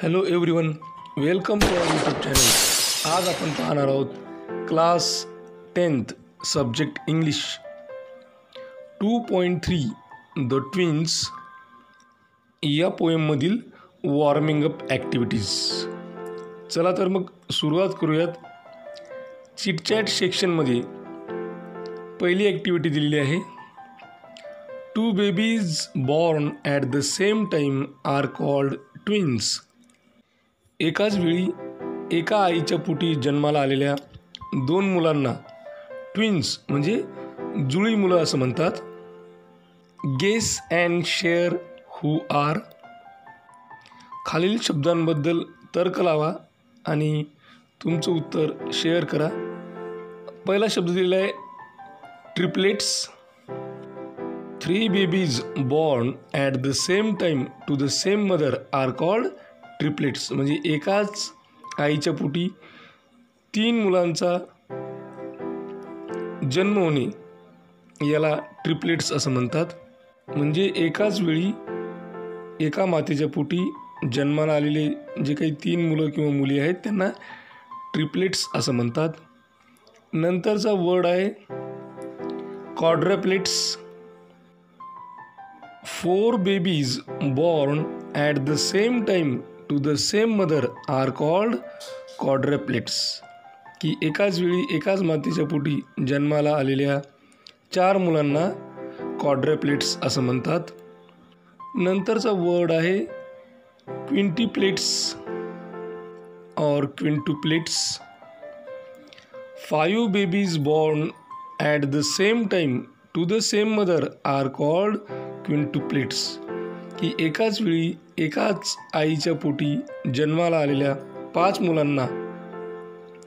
Hello everyone, welcome to our YouTube channel. आज आपण पाहणार आहोत class 10th subject English 2.3 the twins या पोएममधील वॉर्मिंग अप ॲक्टिव्हिटीज. चला तर मग सुरुवात करूयात. चिटचॅट सेक्शनमध्ये पहिली ॲक्टिव्हिटी दिलेली आहे. 2 babies born at the same time are called twins. एकाच वेळी एका आईच्या पोटी जन्माला आलेल्या 2 मुलांना ट्विन्स म्हणजे जुळी मुलं असं म्हणतात. Guess and share who are. खालील शब्दांबद्दल तर्क लावा आणि तुमचं उत्तर शेअर करा. पहिला शब्द दिलेला आहे triplets. 3 babies born at the same time to the same mother are called triplets. म्हणजे एकाच आईच्या पोटी 3 मुलांचा जन्म होणे याला ट्रिपलेट्स असं म्हणतात. म्हणजे एकाच वेळी एका मातेच्या पोटी जन्माला आलेले जे काही 3 मुलं किंवा मुली आहेत त्यांना ट्रिपलेट्स असं म्हणतात. नंतरचा वर्ड आहे क्वाड्रप्लेट्स. 4 babies born at the same time to the same mother are called quadruplets. की एकाच वेळी एकाच मातेच्या पोटी जन्माला आलेल्या 4 मुलांना क्वाड्रप्लेट्स असं म्हणतात. नंतरचा वर्ड आहे क्विंटिप्लेट्स और क्विंटुप्लेट्स. 5 babies born at the same time to the same mother are called क्विंटुप्लेट्स. की एकाच वेळी एकाच आईच्या पोटी जन्माला आलेल्या 5 मुलांना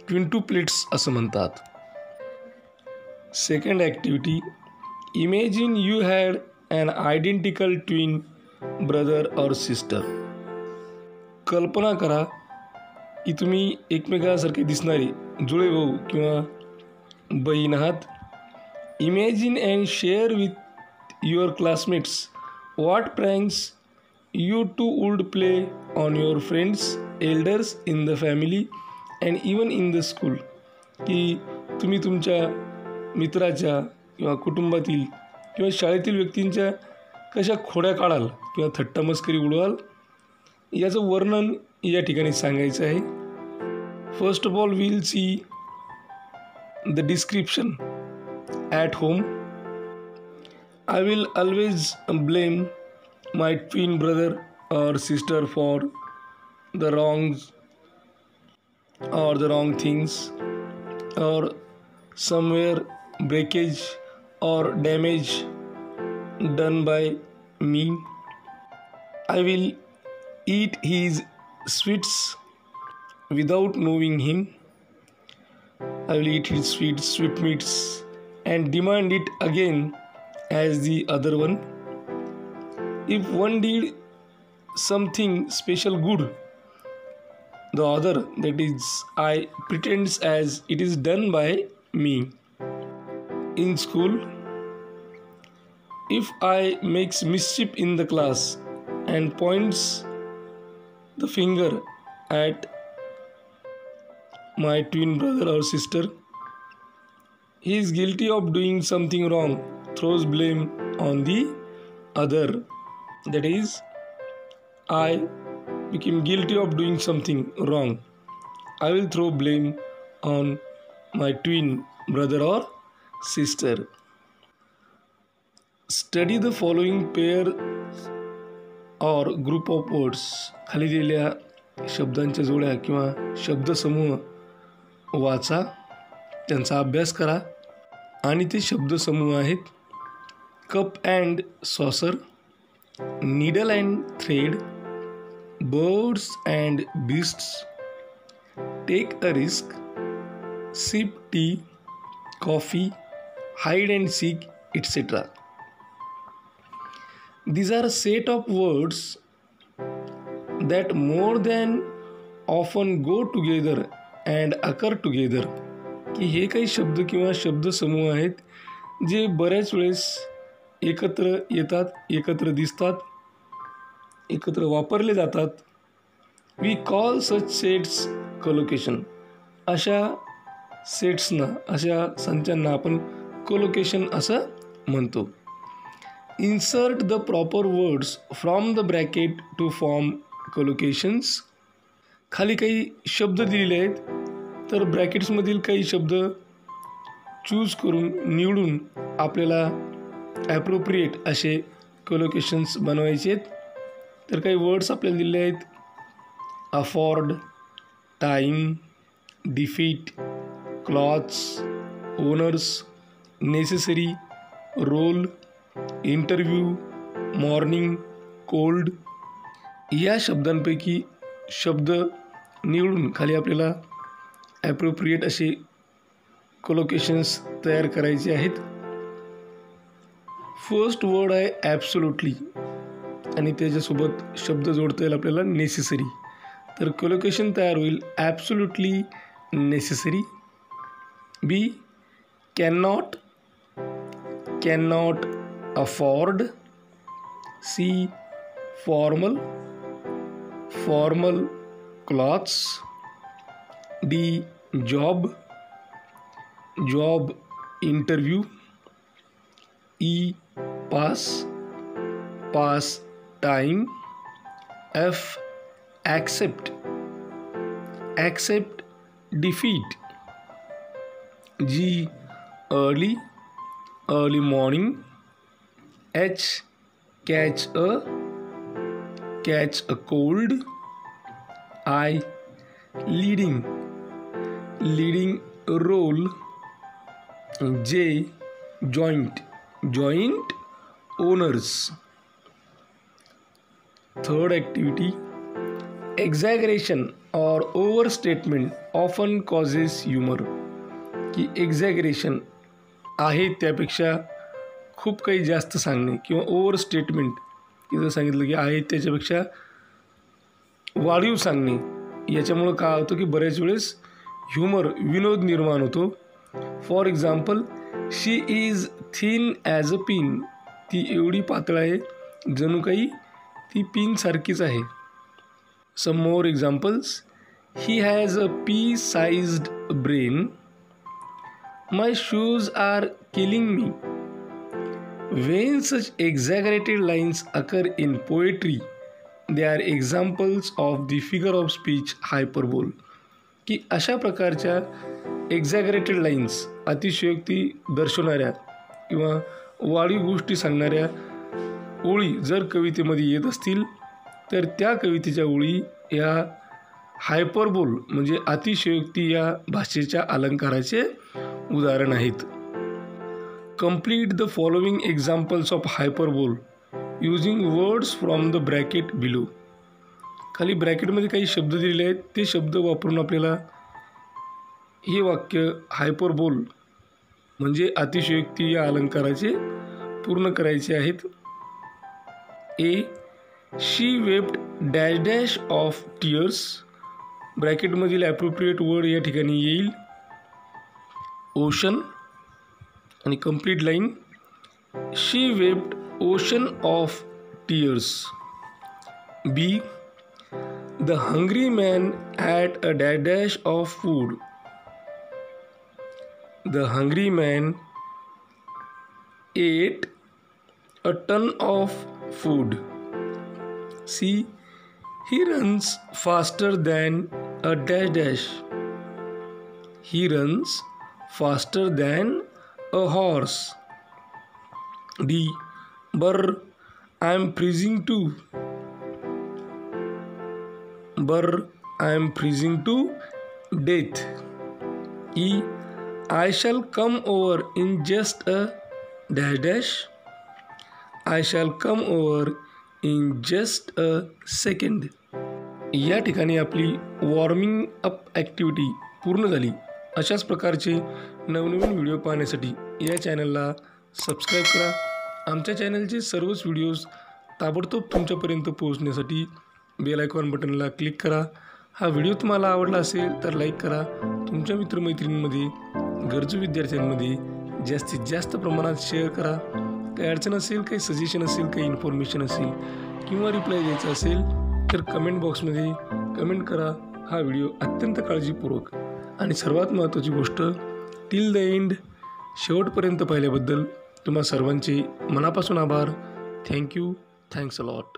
क्विंटुप्लेट्स असं म्हणतात. Second activity. Imagine you had an identical twin brother और सिस्टर. कल्पना करा की तुम्ही एकमेकांसारखे दिसणारे जुळे भाऊ किंवा बहीण आहात. Imagine and share with your classmates what pranks you two would play on your friends, elders in the family and even in the school. की तुम्ही तुमच्या मित्राच्या किंवा कुटुंबातील किंवा शाळेतील व्यक्तींच्या कशा खोड्या काढाल किंवा थट्टामस्करी उडवाल याचं वर्णन या ठिकाणी सांगायचं आहे. First of all will see the description. At home, I will always blame my twin brother or sister for the wrongs or the wrong things or somewhere breakage or damage done by me. I will eat his sweets without knowing him. I will eat his sweetmeats and demand it again as the other one. If one did something special good, the other, that is I, pretends as it is done by me. In school, if I makes mischief in the class and points the finger at my twin brother or sister, he is guilty of doing something wrong, throws blame on the other. That is, I became guilty of doing something wrong. I will throw blame on my twin brother or sister. Study the following pair or group of words. खाली दिलेल्या शब्दांच्या जोड्या किंवा शब्दसमूह वाचा, त्यांचा अभ्यास करा. आणि ते शब्दसमूह आहेत cup and saucer, needle and thread, birds and beasts, take a risk, sip tea, coffee, hide and seek, etc. These are a set of words that more than often go together and occur together. की हे काही शब्द किंवा शब्दसमूह आहेत जे बऱ्याच वेळेस एकत्र येतात, एकत्र दिसतात, एकत्र वापरले जातात we call such sets collocation. अशा सेट्सना, अशा संचांना आपण कोलोकेशन असं म्हणतो. Insert the proper words from the bracket to form collocations. खाली काही शब्द दिलेले आहेत, तर ब्रॅकेट्समधील काही शब्द चूज करून, निवडून आपल्याला ॲप्रोप्रिएट असे कोलोकेशन्स बनवायचे आहेत. तर काही वर्ड्स आपल्याला दिले आहेत: afford, time, defeat, clothes, owners, necessary, role, interview, morning, cold. या शब्दांपैकी शब्द निवडून खाली आपल्याला ॲप्रोप्रिएट असे कोलोकेशन्स तयार करायचे आहेत. फर्स्ट वर्ड आहे ॲब्सोल्युटली आणि त्याच्यासोबत शब्द जोडता येईल आपल्याला नेसेसरी. तर कोलोकेशन तयार होईल absolutely necessary. B, cannot, cannot afford. C, formal, formal clothes. D, job, job interview. E, pass, pass time. F, accept, accept defeat. G, early, early morning. H, catch a cold. I, leading, leading a role. J, joint, joint owners. Third activity, exaggeration or overstatement often causes humor. की exaggeration आहे त्यापेक्षा खूप काही जास्त सांगणे किंवा ओव्हरस्टेटमेंट, इथं सांगितलं की आहे त्याच्यापेक्षा वाढीव सांगणे, याच्यामुळं काय होतं की बऱ्याच वेळेस ह्युमर, विनोद निर्माण होतो. For example, she is thin as a pin. ती एवढी पातळ आहे जणू काही ती पिनसारखीच आहे. Some more examples, he has a pea sized brain. My shoes are killing me. When such exaggerated lines occur in poetry, they are examples of the figure of speech hyperbole. की अशा प्रकारच्या एक्झॅगरेटेड लाईन्स, अतिशयोक्ती दर्शवणाऱ्या किंवा वाढीव गोष्टी सांगणाऱ्या ओळी जर कवितेमध्ये येत असतील तर त्या कवितेच्या ओळी या हायपरबोल म्हणजे अतिशयोक्ती या भाषेच्या अलंकाराचे उदाहरण आहेत. Complete the following examples of hyperbole using words from the bracket below. खाली ब्रॅकेटमध्ये काही शब्द दिलेले आहेत, ते शब्द वापरून आपल्याला हे वाक्य हायपरबोल म्हणजे अतिशयोक्ती या अलंकाराचे पूर्ण करायचे आहेत. A, she wept dash dash of tears. ब्रॅकेटमधील ॲप्रोप्रिएट वर्ड या ठिकाणी येईल ओशन. आणि complete line, she wept ocean of tears. B, the hungry man at a dash dash of food. The hungry man ate a ton of food. C, he runs faster than a dash dash. He runs faster than a horse. D, Brr, I am freezing too. Brr, I am freezing to death. E, I shall come over in just a dash dash. I shall come over in just a second. या ठिकाणी आपली warming up activity पूर्ण झाली. अशाच प्रकारचे नवनवीन video पाहण्यासाठी या चॅनलला सबस्क्राईब करा. आमच्या चॅनलचे सर्वच व्हिडिओज ताबडतोब तुमच्यापर्यंत पोहोचण्यासाठी बेल आयकॉन बटनला क्लिक करा. हा व्हिडिओ तुम्हाला आवडला असेल तर लाईक करा. तुमच्या मित्रमैत्रिणींमध्ये, गरजू विद्यार्थ्यांमध्ये जास्तीत जास्त प्रमाणात शेअर करा. काही अडचण असेल, काही सजेशन असेल, काही इन्फॉर्मेशन असेल किंवा रिप्लाय द्यायचा असेल तर कमेंट बॉक्समध्ये कमेंट करा. हा व्हिडिओ अत्यंत काळजीपूर्वक आणि सर्वात महत्त्वाची गोष्ट टिल द एंड शेवटपर्यंत पाहिल्याबद्दल तुम्हा सर्वांचे मनापासून आभार. थँक्यू. Thanks a lot.